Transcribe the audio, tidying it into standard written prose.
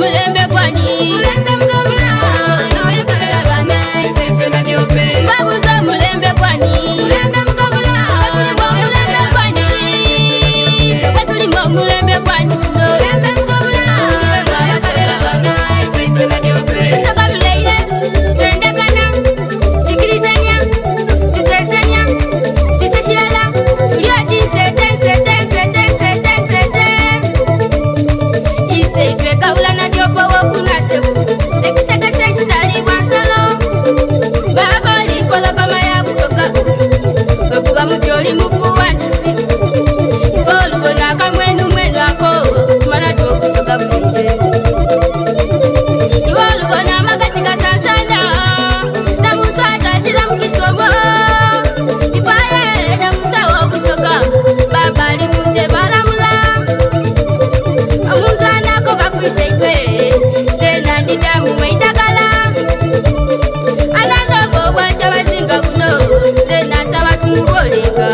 mulembe kwani mulembe mgabula no yakalera bana isefe na diope babuza mulembe kwani mulembe mgabula mulembe kwani katulimo mulembe kwani no mulembe mgabula yakalera bana isefe na diope sakabuleile twendekana tikilizania tutesania tiseshilala tuliati sete isefe kabula na diopo wakuna sebu lekisekese chitali bwansalo baba lipolo kama ya busoka okuba mutyoli mufuwa ntisi polubona kamwenu mwenu ako kumala twokusoka bulire iwolubona magati gasansana namusata zira mukisomo ipaye namusawo busoka baba limunte balamula omuntu anako bakwiseife sena ndidamu mweidagala anandogo bwacha bazinga buno sena saba tumubolenga